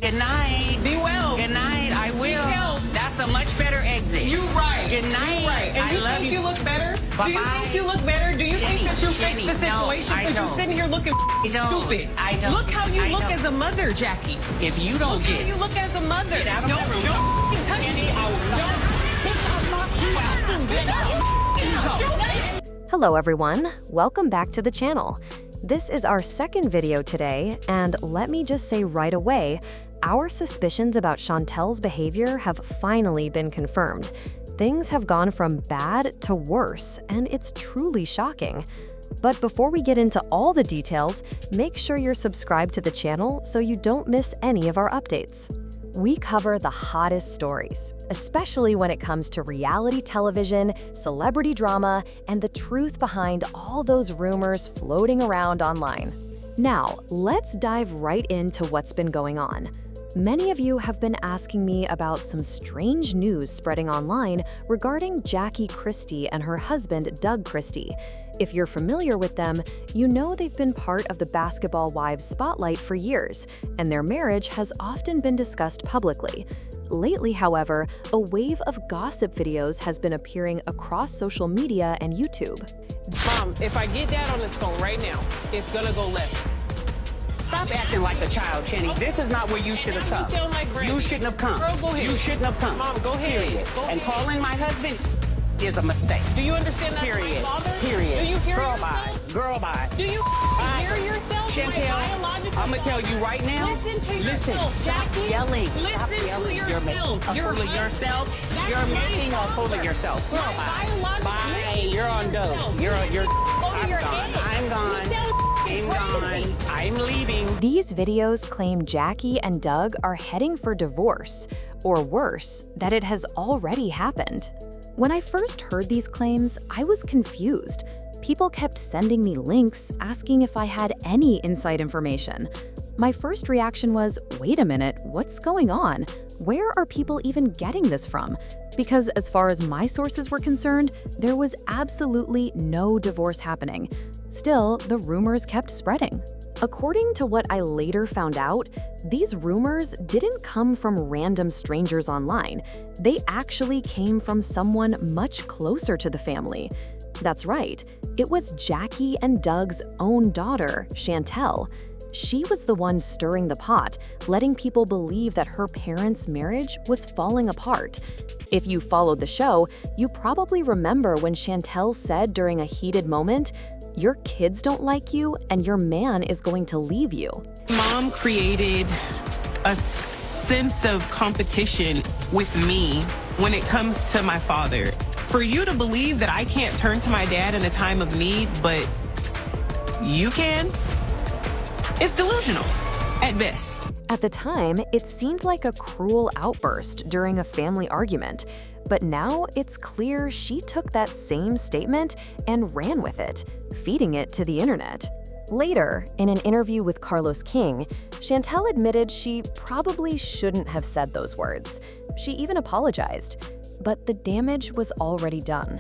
Good night. Be well. Good night. I Seek will. help. That's a much better exit. You right. Good night. You right. And I you love think you. you look better? Do you Bye-bye. think you look better? Do you think that you fixed the Jenny, no, situation? I Because you're don't. sitting here looking stupid. I don't. Look how you I look don't. as a mother, Jackie. If you don't Look how get you look as a mother. Get out of my room. Don't touch me. Jenny, I will not. Hello everyone, welcome back to the channel. This is our second video today, and let me just say right away, our suspicions about Chantel's behavior have finally been confirmed. Things have gone from bad to worse, and it's truly shocking. But before we get into all the details, make sure you're subscribed to the channel so you don't miss any of our updates. We cover the hottest stories, especially when it comes to reality television, celebrity drama, and the truth behind all those rumors floating around online. Now, let's dive right into what's been going on. Many of you have been asking me about some strange news spreading online regarding Chantel Christie and her husband, Doug Christie. If you're familiar with them, you know they've been part of the Basketball Wives spotlight for years, and their marriage has often been discussed publicly. Lately, however, a wave of gossip videos has been appearing across social media and YouTube. Mom, if I get Dad on this phone right now, it's gonna go left. Stop acting like a child, Chenny. This is not where you should have now come. you sound like Granny. You shouldn't have come. Girl, go ahead. You shouldn't have come. Mom, go ahead. Period. Go And ahead. calling my husband is a mistake. Do you understand that? Period. My father? Period. Do you hear Girl, yourself? bye. Girl, bye. Do you Bye. hear yourself? You a biological Chantel, I'm gonna tell father. you right now. Listen to Listen, yourself, stop Jackie. yelling. Listen Stop to yelling. You're yourself. making a You're fool of right. yourself. That's You're my making a fool of father. yourself. Girl, My bye. biological- Bye. listen You're to on go. yourself. You're Over I'm your gone. head. I'm gone. You sound I'm crazy. gone. I'm leaving. These videos claim Chantel and Doug are heading for divorce, or worse, that it has already happened. When I first heard these claims, I was confused. People kept sending me links asking if I had any inside information. My first reaction was, wait a minute, what's going on? Where are people even getting this from? Because as far as my sources were concerned, there was absolutely no divorce happening. Still, the rumors kept spreading. According to what I later found out, these rumors didn't come from random strangers online. They actually came from someone much closer to the family. That's right, it was Chantel and Doug's own daughter, Chantel. She was the one stirring the pot, letting people believe that her parents' marriage was falling apart. If you followed the show, you probably remember when Chantel said during a heated moment, "Your kids don't like you and your man is going to leave you." Mom created a sense of competition with me when it comes to my father. For you to believe that I can't turn to my dad in a time of need, but you can, it's delusional at best. At the time, it seemed like a cruel outburst during a family argument, but now it's clear she took that same statement and ran with it, feeding it to the internet. Later, in an interview with Carlos King, Chantel admitted she probably shouldn't have said those words. She even apologized. But the damage was already done.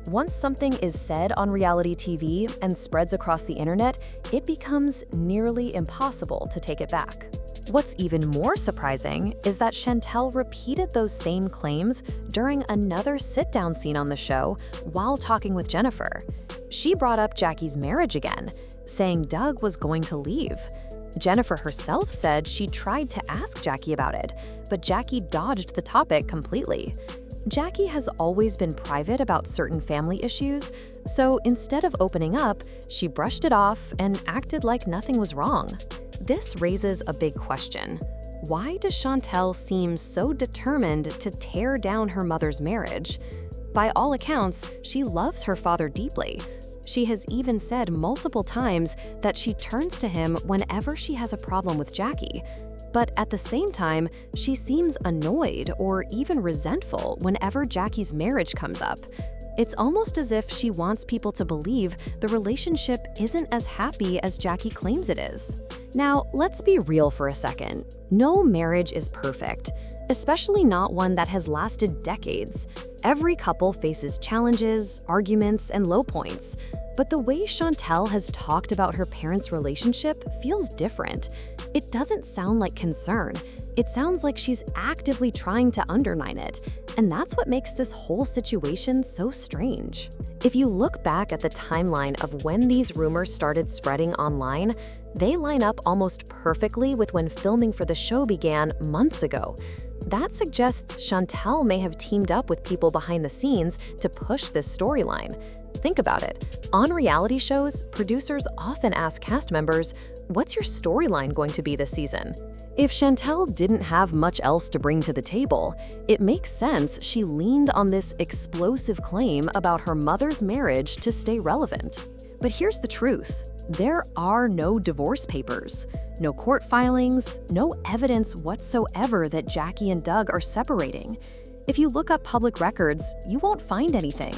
Once something is said on reality TV and spreads across the internet, it becomes nearly impossible to take it back. What's even more surprising is that Chantel repeated those same claims during another sit-down scene on the show while talking with Jennifer. She brought up Jackie's marriage again, saying Doug was going to leave. Jennifer herself said she tried to ask Jackie about it, but Jackie dodged the topic completely. Jackie has always been private about certain family issues, so instead of opening up, she brushed it off and acted like nothing was wrong. This raises a big question. Why does Chantel seem so determined to tear down her mother's marriage? By all accounts, she loves her father deeply. She has even said multiple times that she turns to him whenever she has a problem with Jackie. But at the same time, she seems annoyed or even resentful whenever Jackie's marriage comes up. It's almost as if she wants people to believe the relationship isn't as happy as Jackie claims it is. Now, let's be real for a second. No marriage is perfect, especially not one that has lasted decades. Every couple faces challenges, arguments, and low points. But the way Chantel has talked about her parents' relationship feels different. It doesn't sound like concern. It sounds like she's actively trying to undermine it, and that's what makes this whole situation so strange. If you look back at the timeline of when these rumors started spreading online, they line up almost perfectly with when filming for the show began months ago. That suggests Chantel may have teamed up with people behind the scenes to push this storyline. Think about it. On reality shows, producers often ask cast members, "What's your storyline going to be this season?" If Chantel didn't have much else to bring to the table, it makes sense she leaned on this explosive claim about her mother's marriage to stay relevant. But here's the truth. There are no divorce papers, no court filings, no evidence whatsoever that Jackie and Doug are separating. If you look up public records, you won't find anything.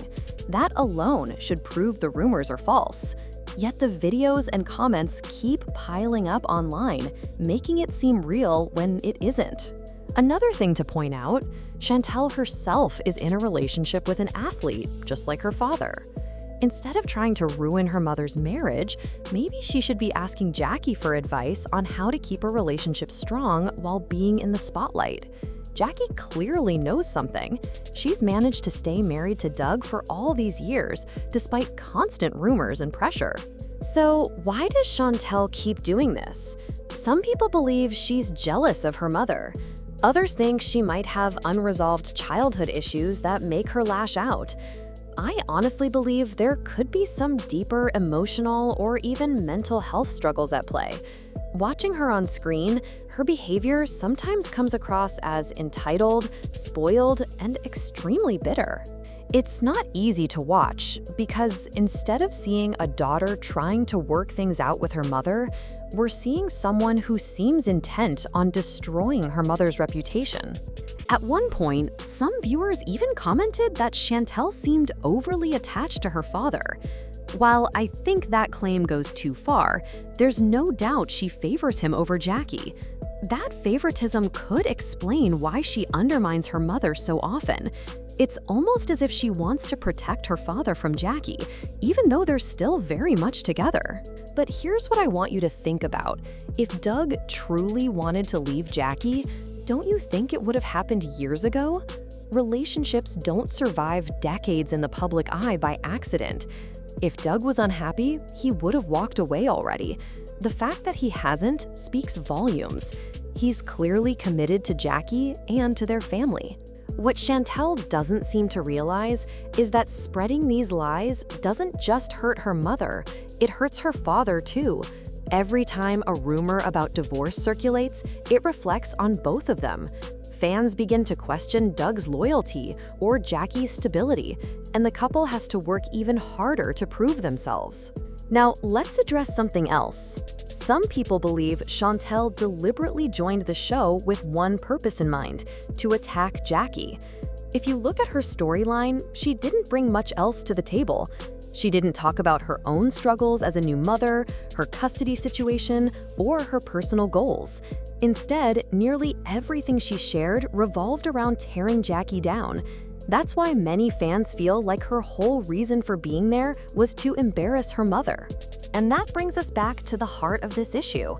That alone should prove the rumors are false. Yet the videos and comments keep piling up online, making it seem real when it isn't. Another thing to point out, Chantel herself is in a relationship with an athlete, just like her father. Instead of trying to ruin her mother's marriage, maybe she should be asking Jackie for advice on how to keep a relationship strong while being in the spotlight. Jackie clearly knows something. She's managed to stay married to Doug for all these years, despite constant rumors and pressure. So why does Chantel keep doing this? Some people believe she's jealous of her mother. Others think she might have unresolved childhood issues that make her lash out. I honestly believe there could be some deeper emotional or even mental health struggles at play. Watching her on screen, her behavior sometimes comes across as entitled, spoiled, and extremely bitter. It's not easy to watch because instead of seeing a daughter trying to work things out with her mother, we're seeing someone who seems intent on destroying her mother's reputation. At one point, some viewers even commented that Chantel seemed overly attached to her father. While I think that claim goes too far, there's no doubt she favors him over Jackie. That favoritism could explain why she undermines her mother so often. It's almost as if she wants to protect her father from Jackie, even though they're still very much together. But here's what I want you to think about. If Doug truly wanted to leave Jackie, don't you think it would have happened years ago? Relationships don't survive decades in the public eye by accident. If Doug was unhappy, he would have walked away already. The fact that he hasn't speaks volumes. He's clearly committed to Jackie and to their family. What Chantel doesn't seem to realize is that spreading these lies doesn't just hurt her mother, it hurts her father too. Every time a rumor about divorce circulates, it reflects on both of them. Fans begin to question Doug's loyalty or Jackie's stability, and the couple has to work even harder to prove themselves. Now, let's address something else. Some people believe Chantel deliberately joined the show with one purpose in mind: to attack Jackie. If you look at her storyline, she didn't bring much else to the table. She didn't talk about her own struggles as a new mother, her custody situation, or her personal goals. Instead, nearly everything she shared revolved around tearing Jackie down. That's why many fans feel like her whole reason for being there was to embarrass her mother. And that brings us back to the heart of this issue.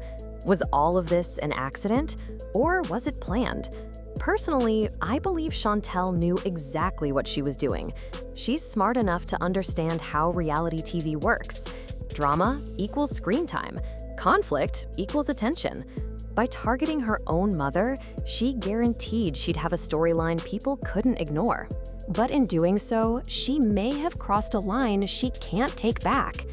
Was all of this an accident, or was it planned? Personally, I believe Chantel knew exactly what she was doing. She's smart enough to understand how reality TV works. Drama equals screen time. Conflict equals attention. By targeting her own mother, she guaranteed she'd have a storyline people couldn't ignore. But in doing so, she may have crossed a line she can't take back.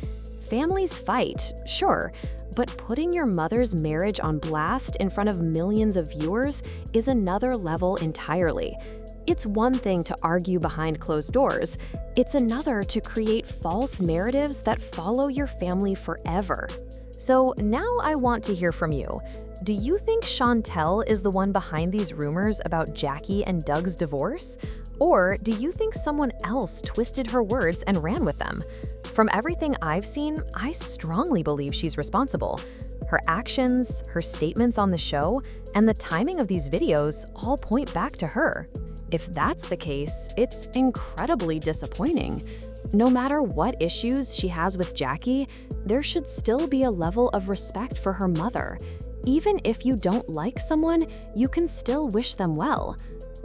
Families fight, sure, but putting your mother's marriage on blast in front of millions of viewers is another level entirely. It's one thing to argue behind closed doors. It's another to create false narratives that follow your family forever. So now I want to hear from you. Do you think Chantel is the one behind these rumors about Jackie and Doug's divorce? Or do you think someone else twisted her words and ran with them? From everything I've seen, I strongly believe she's responsible. Her actions, her statements on the show, and the timing of these videos all point back to her. If that's the case, it's incredibly disappointing. No matter what issues she has with Jackie, there should still be a level of respect for her mother. Even if you don't like someone, you can still wish them well.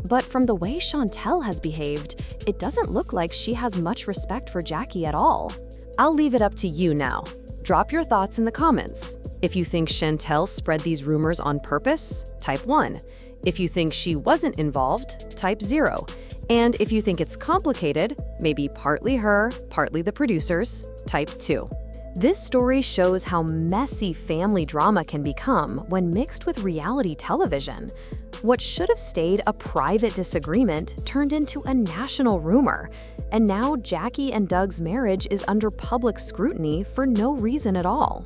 But from the way Chantel has behaved, it doesn't look like she has much respect for Jackie at all. I'll leave it up to you now. Drop your thoughts in the comments. If you think Chantel spread these rumors on purpose, type 1. If you think she wasn't involved, type 0. And if you think it's complicated, maybe partly her, partly the producers, type 2. This story shows how messy family drama can become when mixed with reality television. What should have stayed a private disagreement turned into a national rumor, and now Jackie and Doug's marriage is under public scrutiny for no reason at all.